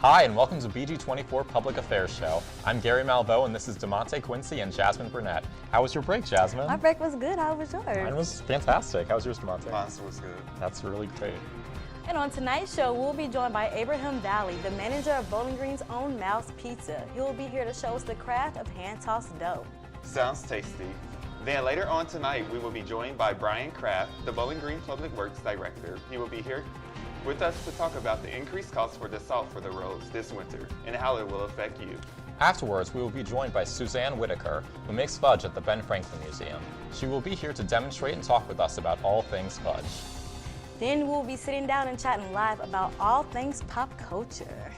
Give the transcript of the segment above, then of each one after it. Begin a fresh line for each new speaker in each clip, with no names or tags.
Hi, and welcome to BG24 Public Affairs Show. I'm Gary Malveaux, and this is DeMonte Quincy and Jasmine Burnett. How was your break, Jasmine?
My break was good. How was yours?
Mine was fantastic. How was yours, DeMonte?
Mine was good.
That's really great.
And on tonight's show, we'll be joined by Abraham Valley, the manager of Bowling Green's own Mouse Pizza. He will be here to show us the craft of hand-tossed dough.
Sounds tasty. Then later on tonight, we will be joined by Brian Kraft, the Bowling Green Public Works Director. He will be here with us to talk about the increased cost for the salt for the roads this winter and how it will affect you.
Afterwards, we will be joined by Suzanne Whitaker, who makes fudge at the Ben Franklin Museum. She will be here to demonstrate and talk with us about all things fudge.
Then we'll be sitting down and chatting live about all things pop culture.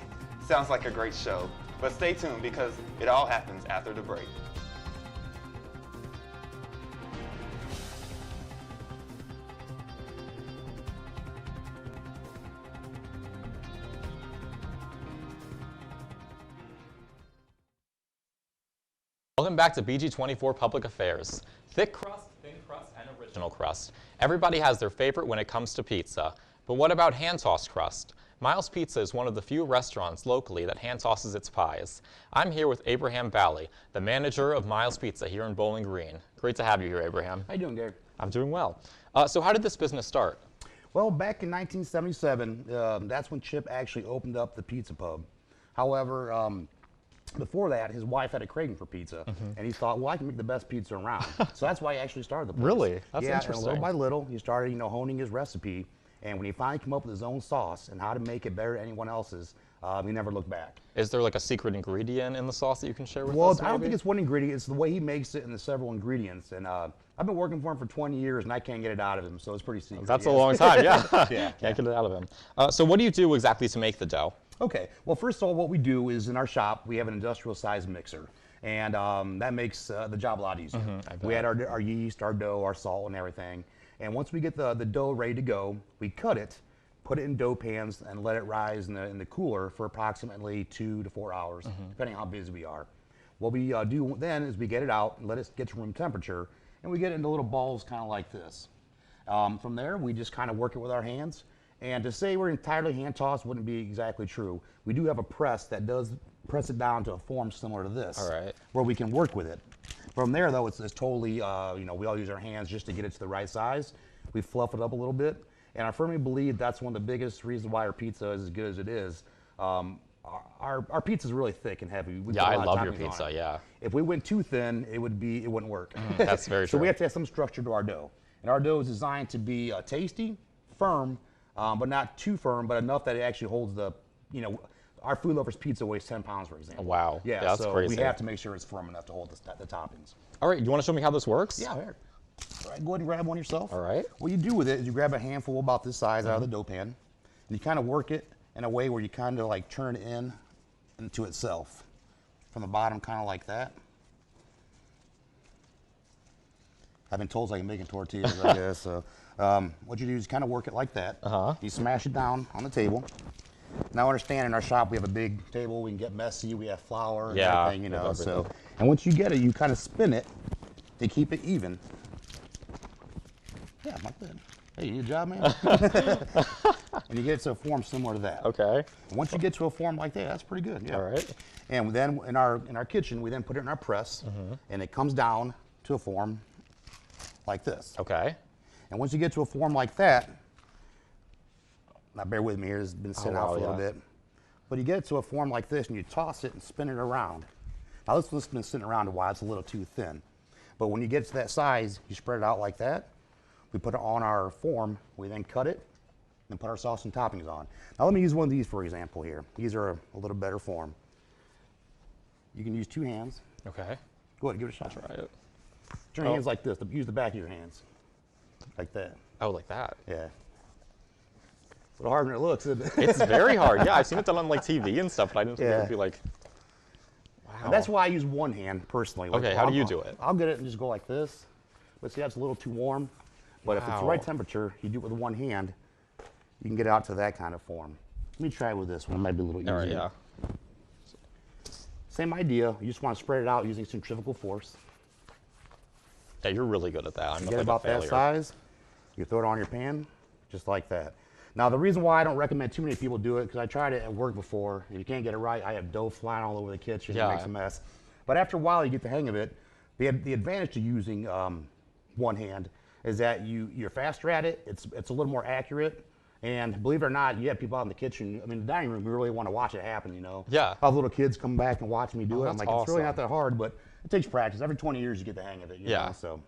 Sounds like a great show, but stay tuned because it all happens after the break.
Welcome back to BG24 Public Affairs. Thick crust, thin crust, and original crust. Everybody has their favorite when it comes to pizza. But what about hand-tossed crust? Miles Pizza is one of the few restaurants locally that hand-tosses its pies. I'm here with Abraham Valley, the manager of Miles Pizza here in Bowling Green. Great to have you here, Abraham.
How you doing, Gary?
I'm doing well. So how did this business start?
Well, back in 1977, that's when Chip actually opened up the pizza pub. However, before that, his wife had a craving for pizza, and he thought, well, I can make the best pizza around. So that's why he actually started the place.
Really? That's
interesting.
interesting.
And little by little, he started, honing his recipe, and when he finally came up with his own sauce and how to make it better than anyone else's, he never looked back.
Is there like a secret ingredient in the sauce that you can share with us?
Well,
maybe?
I don't think it's one ingredient. It's the way he makes it and the several ingredients. And I've been working for him for 20 years, and I can't get it out of him, so it's pretty secret.
That's a long time, yeah.
Yeah.
Can't get it out of him. So what do you do exactly to make the dough?
Okay, well, first of all, what we do is in our shop, we have an industrial size mixer, and that makes the job a lot easier. We had our yeast, our dough, our salt, and everything. And once we get the dough ready to go, we cut it, put it in dough pans, and let it rise in the cooler for approximately 2 to 4 hours, depending on how busy we are. What we do then is we get it out and let it get to room temperature, and we get it into little balls kind of like this. From there, we just kind of work it with our hands. And to say we're entirely hand-tossed wouldn't be exactly true. We do have a press that does press it down to a form similar to this,
All right.
where we can work with it. From there, though, it's totally, we all use our hands just to get it to the right size. We fluff it up a little bit, and I firmly believe that's one of the biggest reasons why our pizza is as good as it is. Our pizza is really thick and heavy. We
Yeah,
put a
I
lot of
love your
toppings on
pizza,
it.
yeah.
If we went too thin, it wouldn't work.
That's very
So
true.
we have to have some structure to our dough. And our dough is designed to be tasty, firm, but not too firm, but enough that it actually holds the, our food lover's pizza weighs 10 pounds, for example.
Wow.
Yeah,
That's
so
crazy.
we have to make sure it's firm enough to hold the toppings.
All right, you want to show me how this works?
Yeah, here. All right, go ahead and grab one yourself.
All right.
What you do with it is you grab a handful about this size out of the dough pan, and you kind of work it in a way where you kind of like turn it into itself. From the bottom, kind of like that. I've been told I can make tortillas, I guess. So, what you do is kind of work it like that. You smash it down on the table. Now, understand, in our shop we have a big table. We can get messy. We have flour and
Yeah,
everything,
we have
So,
everything.
and once you get it, you kind of spin it to keep it even. Yeah, like that. Hey, you good job, man. And you get it to a form similar to that.
Okay.
And once you get to a form like that, that's pretty good. Yeah.
All right.
And then in our kitchen, we then put it in our press, and it comes down to a form like this.
Okay.
And once you get to a form like that, now bear with me here, it's been sitting out
wow,
for a little
yeah.
bit. But you get it to a form like this, and you toss it and spin it around. Now this one's been sitting around a while, it's a little too thin. But when you get to that size, you spread it out like that. We put it on our form, we then cut it, and put our sauce and toppings on. Now let me use one of these for example here. These are a little better form. You can use 2 hands.
Okay.
Go ahead, give it a shot.
Try it.
Turn your hands like this, use the back of your hands. Like that,
Oh, like that.
yeah. It's a little harder than it looks, isn't it?
It's very hard. Yeah, I've seen it done on like TV and stuff, but I didn't think it
Yeah.
would be like, wow.
And that's why I use one hand personally.
Okay, how do you do it?
I'll get it and just go like this. But see, that's a little too warm. But if it's the right
Wow.
temperature, you do it with one hand, you can get it out to that kind of form. Let me try with this one. It might be a little easier.
All right, yeah.
Same idea. You just want to spread it out using centrifugal force.
Yeah, you're really good at that. I'm
You
like
get about
a
that
failure.
size. You throw it on your pan, just like that. Now, the reason why I don't recommend too many people do it, because I tried it at work before. If you can't get it right, I have dough flying all over the kitchen.
Yeah.
It makes a mess. But after a while, you get the hang of it. The advantage to using one hand is that you're faster at it. It's a little more accurate. And believe it or not, you have people out in the kitchen. I mean, the dining room, you really want to watch it happen, you know?
Yeah.
I have little kids come back and watch me do it. I'm
that's
like, it's really
awesome.
not that hard, but it takes practice. Every 20 years, you get the hang of it. You
Yeah.
know? So,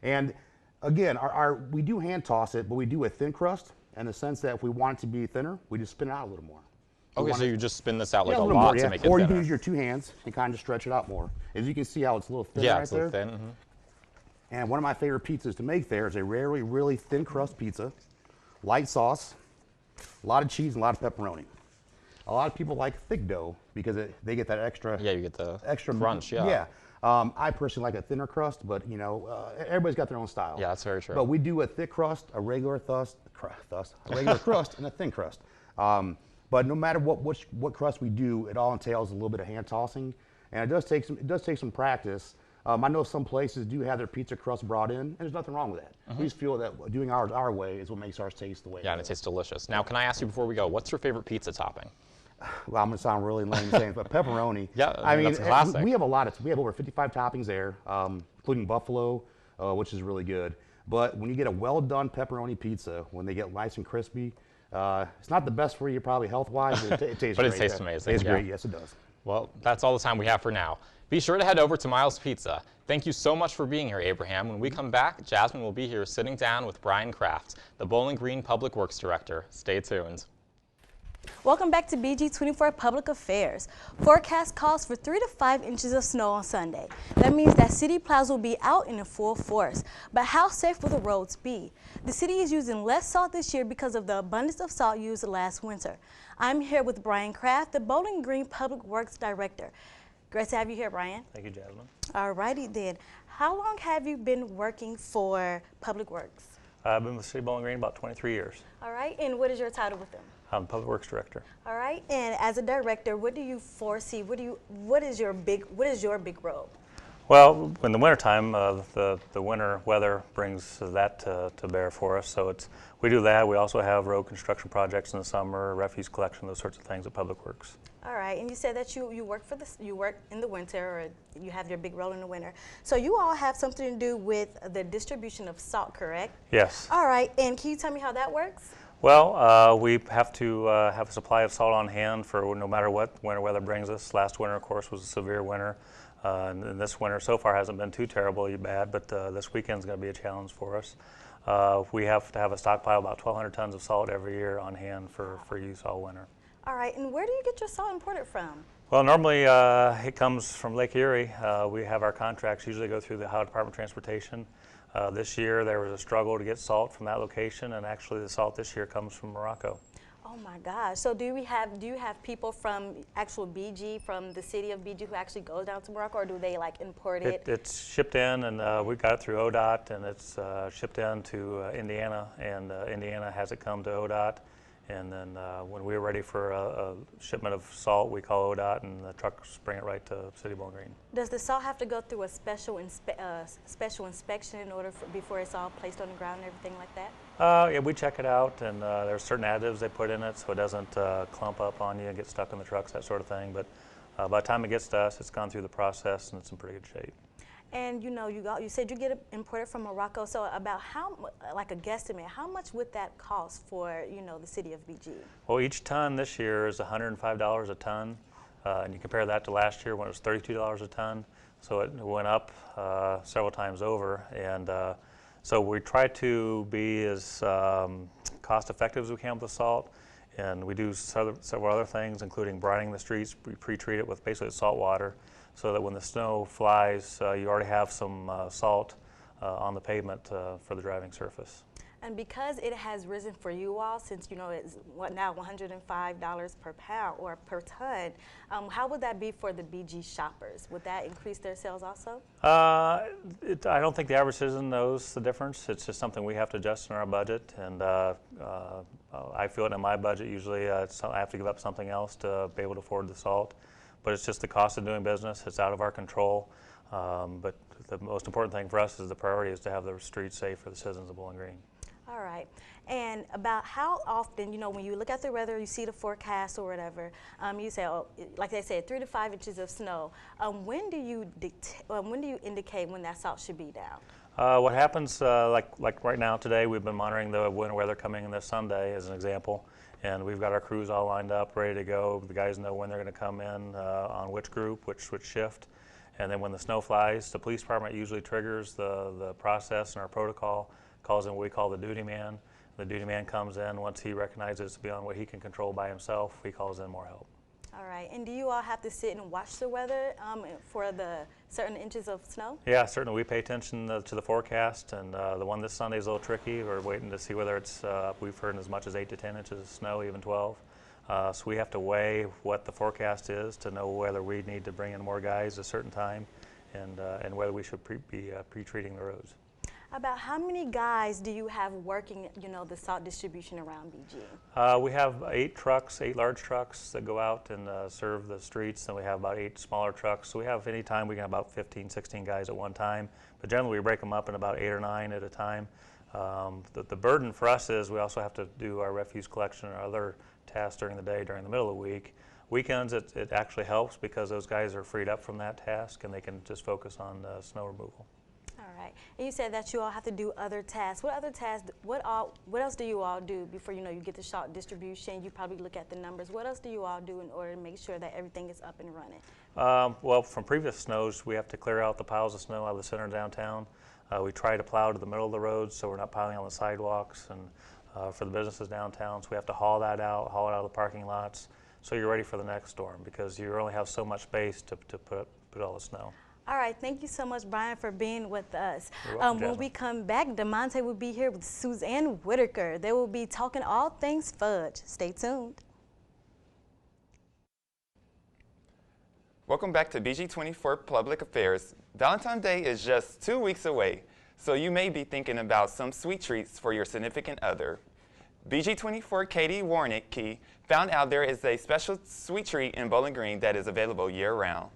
and again, we do hand toss it, but we do a thin crust in the sense that if we want it to be thinner, we just spin it out a little more.
Okay, so you just spin this out like a
little
lot
more,
to
yeah.
make it
Or you
thinner.
can use your two hands and kind of stretch it out more. As you can see how it's a little thin
Yeah,
right
it's a
there.
little thin. Mm-hmm.
And one of my favorite pizzas to make there is a really thin crust pizza, light sauce, a lot of cheese, and a lot of pepperoni. A lot of people like thick dough because they get that extra.
Yeah, you get the
extra
crunch. Yeah.
Yeah. I personally like a thinner crust, but you know, everybody's got their own style.
Yeah, that's very true.
But we do a thick crust, a regular crust, a regular crust, and a thin crust. But no matter what crust we do, it all entails a little bit of hand tossing, and it does take some practice. I know some places do have their pizza crust brought in, and there's nothing wrong with that. We just feel that doing ours our way is what makes ours taste the way.
Yeah, and it tastes delicious. Now, can I ask you before we go, what's your favorite pizza topping?
Well, I'm gonna sound really lame saying, but pepperoni.
Yeah, I mean, that's a classic.
We have over 55 toppings there, including buffalo, which is really good. But when you get a well-done pepperoni pizza, when they get nice and crispy, it's not the best for you probably health-wise, but it tastes
But
great.
it tastes amazing,
It's
yeah.
great, yes it does.
Well, that's all the time we have for now. Be sure to head over to Miles Pizza. Thank you so much for being here, Abraham. When we come back, Jasmine will be here sitting down with Brian Kraft, the Bowling Green Public Works Director. Stay tuned.
Welcome back to BG24 Public Affairs. Forecast calls for 3 to 5 inches of snow on Sunday. That means that city plows will be out in full force. But how safe will the roads be? The city is using less salt this year because of the abundance of salt used last winter. I'm here with Brian Kraft, the Bowling Green Public Works Director. Great to have you here, Brian.
Thank you, Jasmine.
All righty then. How long have you been working for Public Works?
I've been with City of Bowling Green about 23 years.
All right, and what is your title with them?
I'm the Public Works Director.
All right, and as a director, what do you foresee? What is your big role?
Well, in the wintertime, the winter weather brings that to bear for us. So we do that. We also have road construction projects in the summer, refuse collection, those sorts of things at Public Works.
All right, and you said that you work in the winter, or you have your big role in the winter. So you all have something to do with the distribution of salt, correct?
Yes.
All right, and can you tell me how that works?
Well, we have to have a supply of salt on hand for no matter what winter weather brings us. Last winter, of course, was a severe winter. And this winter so far hasn't been too terribly bad, but this weekend's going to be a challenge for us. We have to have a stockpile of about 1,200 tons of salt every year on hand for use all winter.
All right, and where do you get your salt imported from?
Well, normally it comes from Lake Erie. We have our contracts usually go through the Ohio Department of Transportation. This year there was a struggle to get salt from that location, and actually the salt this year comes from Morocco.
Oh my gosh! So do you have people from actual BG, from the city of BG, who actually goes down to Morocco, or do they like import it?
It's shipped in, and we got it through ODOT, and it's shipped in to Indiana, and Indiana has it come to ODOT. And then when we're ready for a shipment of salt, we call ODOT, and the trucks bring it right to City of Bowling Green.
Does the salt have to go through a special inspection in order before it's all placed on the ground and everything like that?
Yeah, we check it out, and there's certain additives they put in it so it doesn't clump up on you and get stuck in the trucks, that sort of thing. But by the time it gets to us, it's gone through the process, and it's in pretty good shape.
And you said you get it imported from Morocco. So about like a guesstimate, how much would that cost for the city of BG?
Well, each ton this year is $105 a ton, and you compare that to last year when it was $32 a ton. So it went up several times over, and so we try to be as cost effective as we can with the salt. And we do several other things, including brining the streets. We pre-treat it with basically salt water, so that when the snow flies, you already have some salt on the pavement for the driving surface.
And because it has risen for you all, since it's now $105 per pound or per ton, how would that be for the BG shoppers? Would that increase their sales also?
I don't think the average citizen knows the difference. It's just something we have to adjust in our budget, and I feel it in my budget. Usually I have to give up something else to be able to afford the salt. But it's just the cost of doing business. It's out of our control. But the most important thing for us is the priority is to have the streets safe for the citizens of Bowling Green.
All right. And about how often, you know, when you look at the weather, you see the forecast or whatever, you say, oh, like they said, 3 to 5 inches of snow. When do you indicate when that salt should be down?
What happens, like right now today, we've been monitoring the winter weather coming in this Sunday as an example, and we've got our crews all lined up, ready to go. The guys know when they're going to come in on which group, which shift, and then when the snow flies, the police department usually triggers the process and our protocol, calls in what we call the duty man. The duty man comes in. Once he recognizes it's beyond what he can control by himself, he calls in more help.
All right. And do you all have to sit and watch the weather for the certain inches of snow?
Yeah, certainly. We pay attention to the forecast, and the one this Sunday is a little tricky. We're waiting to see whether it's, we've heard as much as 8 to 10 inches of snow, even 12. So we have to weigh what the forecast is to know whether we need to bring in more guys at a certain time and whether we should be pre-treating the roads.
About how many guys do you have working, you know, the salt distribution around BG?
We have 8 large trucks that go out and serve the streets, and we have about 8 smaller trucks. So we have, anytime we can have about 15, 16 guys at one time, but generally we break them up in about 8 or 9 at a time. The burden for us is we also have to do our refuse collection and other tasks during the day, during the middle of the week. Weekends, it actually helps because those guys are freed up from that task and they can just focus on snow removal.
All right. And you said that you all have to do other tasks. What other tasks, what else do you all do before, you know, you get the salt distribution? You probably look at the numbers. What else do you all do in order to make sure that everything is up and running?
Well, from previous snows, we have to clear out the piles of snow out of the center of downtown. We try to plow to the middle of the roads so we're not piling on the sidewalks and for the businesses downtown. So we have to haul that out, haul it out of the parking lots so you're ready for the next storm because you only have so much space to put all the snow.
All right, thank you so much, Brian, for being with us.
You're welcome,
when we come back, DeMonte will be here with Suzanne Whitaker. They will be talking all things Fudge. Stay tuned.
Welcome back to BG24 Public Affairs. Valentine's Day is just 2 weeks away, so you may be thinking about some sweet treats for your significant other. BG24 Katie Warnick found out there is a special sweet treat in Bowling Green that is available year-round.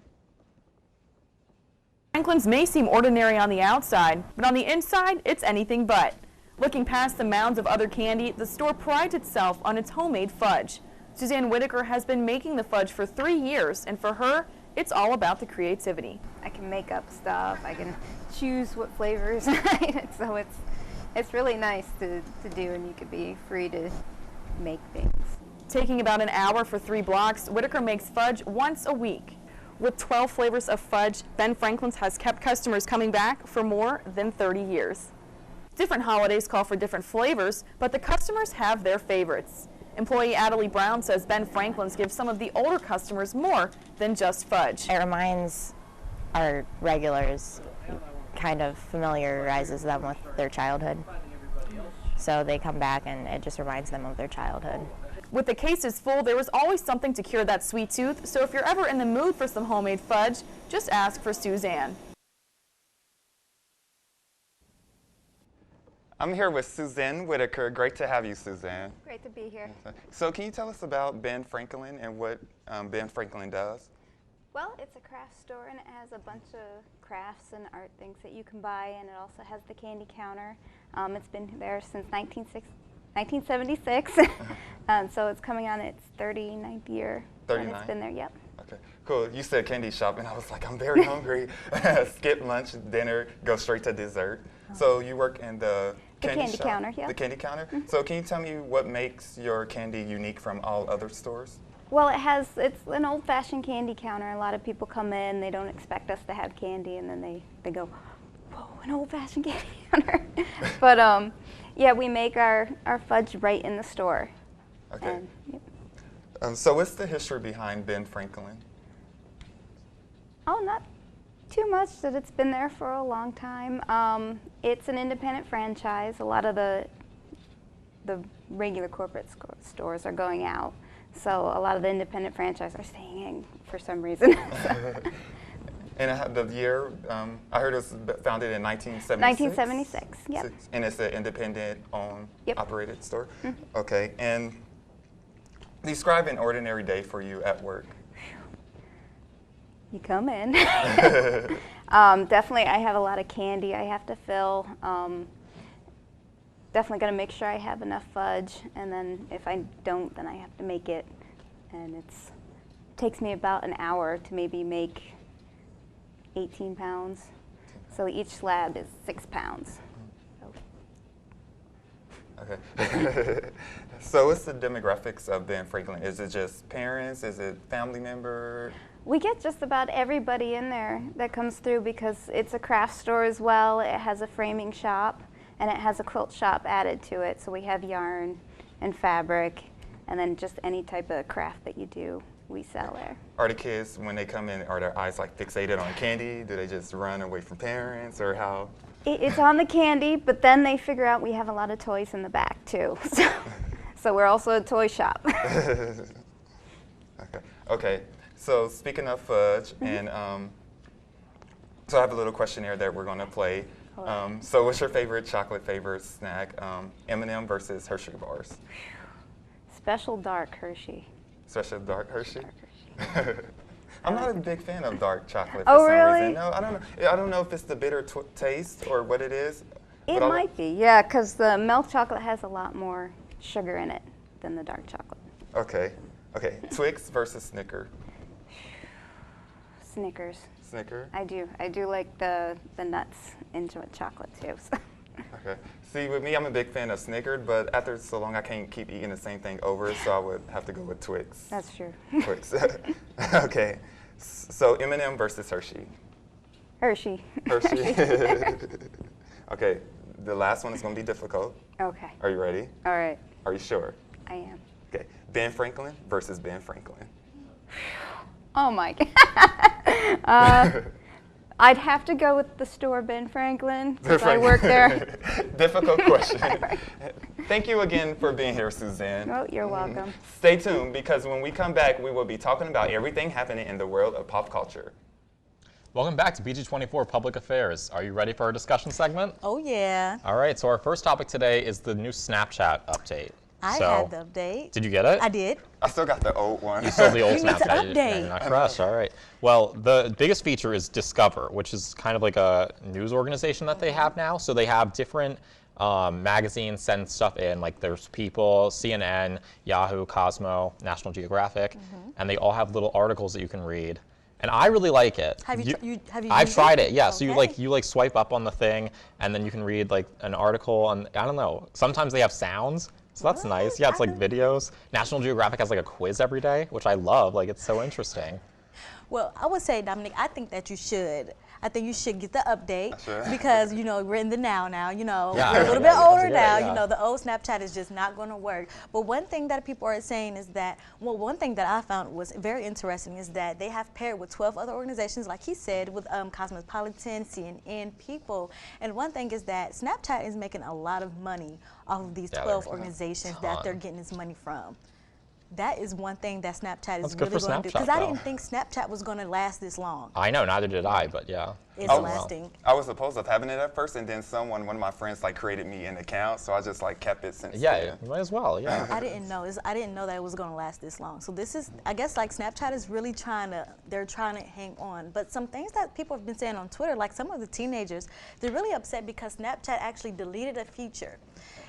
Franklin's may seem ordinary on the outside, but on the inside, it's anything but. Looking past the mounds of other candy, the store prides itself on its homemade fudge. Suzanne Whitaker has been making the fudge for 3 years, and for her, it's all about the creativity.
I can make up stuff, I can choose what flavors, so it's really nice to do, and you could be free to make things.
Taking about an hour for 3 blocks, Whitaker makes fudge once a week. With 12 flavors of fudge, Ben Franklin's has kept customers coming back for more than 30 years. Different holidays call for different flavors, but the customers have their favorites. Employee Adelie Brown says Ben Franklin's gives some of the older customers more than just fudge.
It reminds our regulars, kind of familiarizes them with their childhood. So they come back and it just reminds them of their childhood.
With the cases full, there was always something to cure that sweet tooth, so if you're ever in the mood for some homemade fudge, just ask for Suzanne.
I'm here with Suzanne Whitaker. Great to have you, Suzanne.
Great to be here.
So can you tell us about Ben Franklin and what Ben Franklin does?
Well, it's a craft store and it has a bunch of crafts and art things that you can buy, and it also has the candy counter. It's been there since 1976, so it's coming on its 39th year.
39?
And it's been there, yep.
Okay, cool. You said candy shop, and I was like, I'm very hungry. Skip lunch, dinner, go straight to dessert. So you work in the candy shop?
Counter, yeah.
The candy counter? Mm-hmm. So can you tell me what makes your candy unique from all other stores?
Well, it's an old-fashioned candy counter. A lot of people come in, they don't expect us to have candy, and then they go, whoa, an old-fashioned candy counter. But yeah, we make our fudge right in the store.
Okay.
And, yep.
So what's the history behind Ben Franklin?
Oh, not too much, that it's been there for a long time. It's an independent franchise. A lot of the regular corporate stores are going out. So a lot of the independent franchises are staying in for some reason.
And the year, I heard it was founded in 1976?
1976, yep.
And it's an independent-owned,
yep.
operated store?
Mm-hmm.
Okay, and describe an ordinary day for you at work.
You come in. Definitely, I have a lot of candy I have to fill. definitely got to make sure I have enough fudge, and then if I don't, then I have to make it. And it takes me about an hour to maybe make 18 pounds. So each slab is 6 pounds.
Okay. So what's the demographics of Ben Franklin? Is it just parents? Is it family member?
We get just about everybody in there that comes through because it's a craft store as well. It has a framing shop and it has a quilt shop added to it. So we have yarn and fabric and then just any type of craft that you do, we sell there.
Are the kids, when they come in, are their eyes like fixated on candy? Do they just run away from parents or how?
It's on the candy, but then they figure out we have a lot of toys in the back too. So we're also a toy shop.
Okay. So speaking of fudge, and so I have a little questionnaire that we're going to play. So what's your favorite chocolate snack? M&M versus Hershey bars.
Special dark Hershey.
Special dark Hershey? I'm not a big fan of dark chocolate for
Oh,
some
really?
reason. No, I don't know. I don't know if it's the bitter taste or what it is.
It might be, yeah, because the milk chocolate has a lot more sugar in it than the dark chocolate.
Okay. Twix versus Snicker.
Snickers.
Snicker?
I do like the nuts into chocolate too. So.
Okay. See, with me, I'm a big fan of Snickered, but after so long, I can't keep eating the same thing over, so I would have to go with Twix.
That's true.
Twix. Okay. So M&M versus Hershey.
Hershey.
Hershey. Okay. The last one is going to be difficult.
Okay.
Are you ready?
All right.
Are you sure?
I am.
Okay. Ben Franklin versus Ben Franklin.
Oh my God. I'd have to go with the store Ben Franklin since I work there.
Difficult question. Thank you again for being here, Suzanne.
Oh, you're welcome.
Stay tuned because when we come back, we will be talking about everything happening in the world of pop culture.
Welcome back to BG24 Public Affairs. Are you ready for our discussion segment?
Oh, yeah.
All right, so our first topic today is the new Snapchat update.
I had the update.
Did you get it?
I did.
I still got the old one.
You still the old
You need to
Snapchat.
update.
You're not Crust, all right. Well, the biggest feature is Discover, which is kind of like a news organization that they have now. So they have different magazines send stuff in, like there's People, CNN, Yahoo, Cosmo, National Geographic, and they all have little articles that you can read. And I really like it.
Have you
I've
used
tried it, yeah. So
Okay.
you swipe up on the thing, and then you can read like an article, and I don't know. Sometimes they have sounds, so that's nice. Yeah, it's like videos. National Geographic has like a quiz every day, which I love. Like it's so interesting.
Well, I would say, Dominic, I think that you should. I think you should get the update
Sure.
because, you know, we're in the now, you know,
Yeah,
we're a little
yeah,
bit
you have
older
to get
now,
it, yeah.
you know, the old Snapchat is just not going to work. But one thing that people are saying is that, well, one thing that I found was very interesting is that they have paired with 12 other organizations, like he said, with Cosmopolitan, CNN, People. And one thing is that Snapchat is making a lot of money off of these
Yeah,
12
they're
organizations
a
that
ton.
they're getting this money from. That is one thing that Snapchat
That's
is
good
really
for
going to do.
Snapchat,
Because I
though.
didn't think Snapchat was going to last this long.
I know, neither did I, but yeah.
It's
Oh, wow.
lasting.
I was opposed to having it at first, and then one of my friends like created me an account, so I just like kept it since
Yeah,
then.
you might as well, yeah.
I didn't know. I didn't know that it was going to last this long. So this is, I guess, like Snapchat is really they're trying to hang on. But some things that people have been saying on Twitter, like some of the teenagers, they're really upset because Snapchat actually deleted a feature.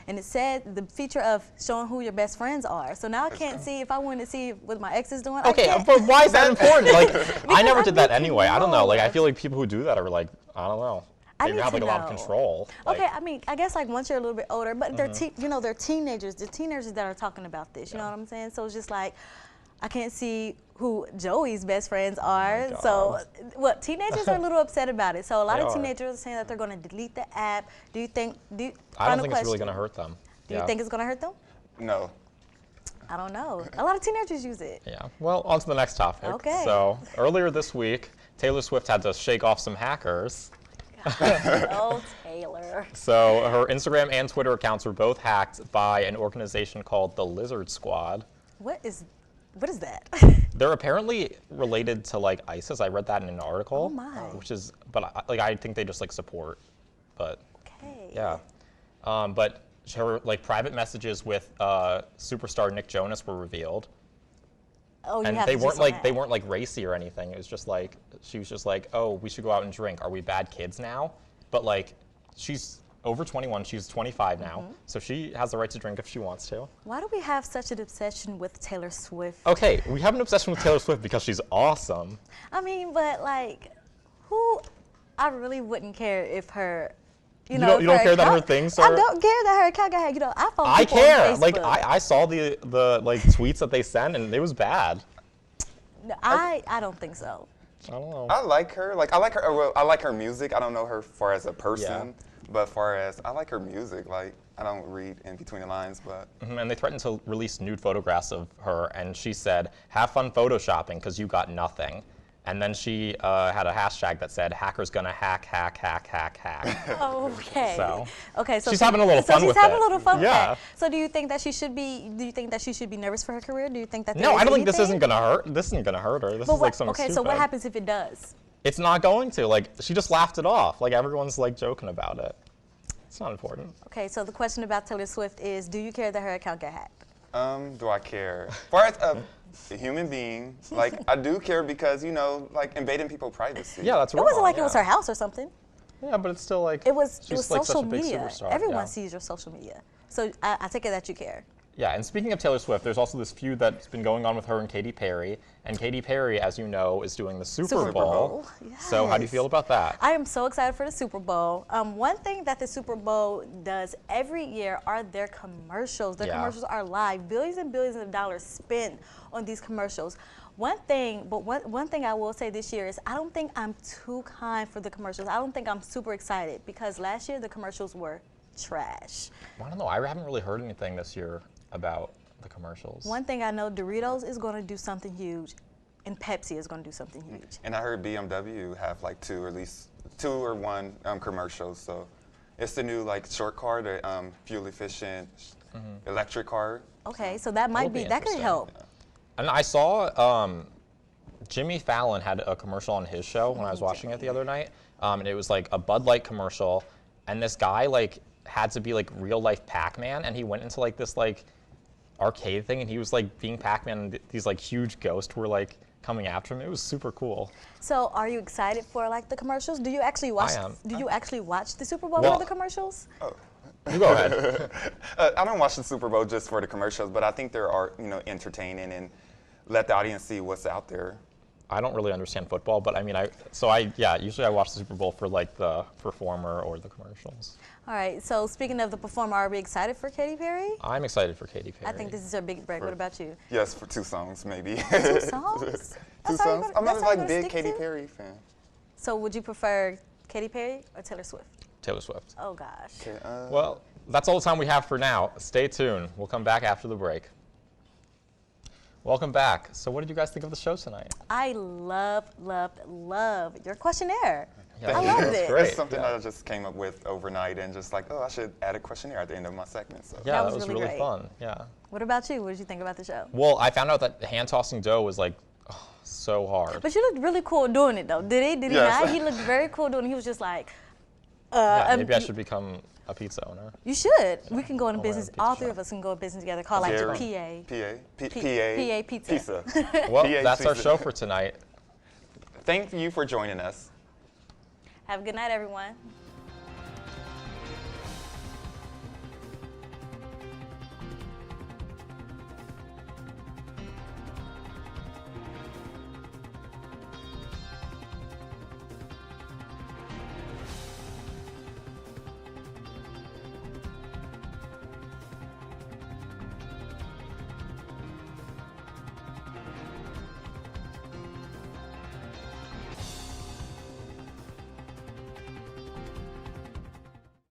And it said the feature of showing who your best friends are. So now I can't see, if I wanted to see what my ex is doing, I
Okay,
can't.
but why is that important? Like, I never
I
did that
need to
anyway. I don't know. Like, I
know.
feel like people who do that are like, I don't know.
I
They
need
have like
to
a lot of
know.
control. Like,
Okay, I mean, I guess like once you're a little bit older, but they're they're teenagers. They're teenagers that are talking about this. You know what I'm saying? So it's just like, I can't see who Joey's best friends are.
God.
So, what teenagers are a little upset about it. So a lot
They
of
are.
teenagers are saying that they're going to delete the app. Do you think?
I don't
final
think it's really
question.
going to hurt them.
Do you think it's going to hurt them?
No.
I don't know. A lot of teenagers use it.
Yeah. Well, on to the next topic.
Okay.
So, earlier this week, Taylor Swift had to shake off some hackers.
Oh, Taylor.
So, her Instagram and Twitter accounts were both hacked by an organization called the Lizard Squad.
What is that?
They're apparently related to like ISIS. I read that in an article.
Oh, my.
Which is, but I think they just like support. But
Okay.
yeah. But her like private messages with superstar Nick Jonas were revealed.
Oh, you
And
have
they
to do
weren't
some
like
of
they
that.
weren't like racy or anything. It was just like she was just like, oh, we should go out and drink. Are we bad kids now? But like she's over 21. She's 25 now, so she has the right to drink if she wants to.
Why do we have such an obsession with Taylor Swift?
Okay, we have an obsession with Taylor Swift because she's awesome.
I mean, but like, I really wouldn't care if her,
You don't care that her things are.
I don't care that her account got hacked. I follow
I
people
care.
on
Like
Facebook.
I saw the like tweets that they sent, and it was bad.
No, I don't think so.
I don't know.
I like her. Like I like her. Well, I like her music. I don't know her far as a person, but far as I like her music. Like I don't read in between the lines, but.
And they threatened to release nude photographs of her, and she said, "Have fun photoshopping, because you got nothing." And then she had a hashtag that said, "Hackers gonna hack, hack, hack, hack, hack."
Okay.
So,
okay. So
she's having a little fun with it.
She's having a little fun with
Yeah.
that. So do you think that she should be? Do you think that she should be nervous for her career? Do you think that?
No,
there
I
is
don't think this
anything?
isn't gonna hurt. This isn't gonna hurt her. This
But
is like something
okay,
stupid.
so what happens if it does?
It's not going to. Like, she just laughed it off. Like, everyone's like joking about it. It's not important.
Okay, so the question about Taylor Swift is, do you care that her account got hacked?
Do I care? As far as a human being, like I do care because like invading people's privacy.
Yeah, that's
It
wrong.
wasn't like it was her house or something.
Yeah, but it's still like.
It was
she's like
social
such a big
media.
superstar.
Everyone
yeah.
sees your social media. So I take it that you care.
Yeah, and speaking of Taylor Swift, there's also this feud that's been going on with her and Katy Perry. And Katy Perry, as you know, is doing the Super Bowl. So how do you
Yes.
feel about that?
I am so excited for the Super Bowl. One thing that the Super Bowl does every year are their commercials. Their
Yeah.
commercials are live. Billions and billions of dollars spent on these commercials. One thing I will say this year is I don't think I'm too kind for the commercials. I don't think I'm super excited because last year the commercials were trash.
I don't know. I haven't really heard anything this year about the commercials.
One thing I know, Doritos is going to do something huge, and Pepsi is going to do something huge.
And I heard BMW have like two or one commercials. So it's the new like short car, the fuel efficient electric car.
Okay, so that might
be
that could
interesting.
help.
And I saw Jimmy Fallon had a commercial on his show when I was watching it the other night. And it was like a Bud Light commercial. And this guy like had to be like real life Pac-Man. And he went into like this like arcade thing. And he was like being Pac-Man. And these like huge ghosts were like coming after him. It was super cool.
So are you excited for like the commercials? Do you actually watch?
I am.
Do you actually watch the Super Bowl
Well-
or the commercials?
You go ahead.
I don't watch the Super Bowl just for the commercials, but I think they are entertaining and let the audience see what's out there.
I don't really understand football, but I mean, usually I watch the Super Bowl for like the performer or the commercials.
All right. So speaking of the performer, are we excited for Katy Perry?
I'm excited for Katy Perry.
I think this is her big break. What about you?
Yes, for 2 songs maybe.
2 songs?
Two
That's all you're
songs.
gonna-
I'm not
that's all you're
like
gonna
big
stick
Katy
to?
Perry fan.
So would you prefer Katy Perry or Taylor Swift?
Taylor Swift.
Oh gosh.
Okay,
Well, that's all the time we have for now. Stay tuned. We'll come back after the break. Welcome back. So what did you guys think of the show tonight?
I loved your questionnaire.
Yeah,
I
it
loved
was
it.
great.
It's something that I just came up with overnight and just like, I should add a questionnaire at the end of my segment. So.
Yeah,
That
that
was
was
really
really
great.
fun. Yeah.
What about you? What did you think about the show?
Well, I found out that hand tossing dough was like so hard.
But you looked really cool doing it though. Did he? Did he
Yes.
not? He looked very cool doing it. He was just like,
Yeah, maybe I should become a pizza owner.
You should. We can go in
I'll
business.
run a
All
pizza
three
shop.
of us can go in business together. Call like
Jerry.
PA.
PA
pizza.
Well,
PA
that's our
pizza.
show for tonight.
Thank you for joining us.
Have a good night, everyone.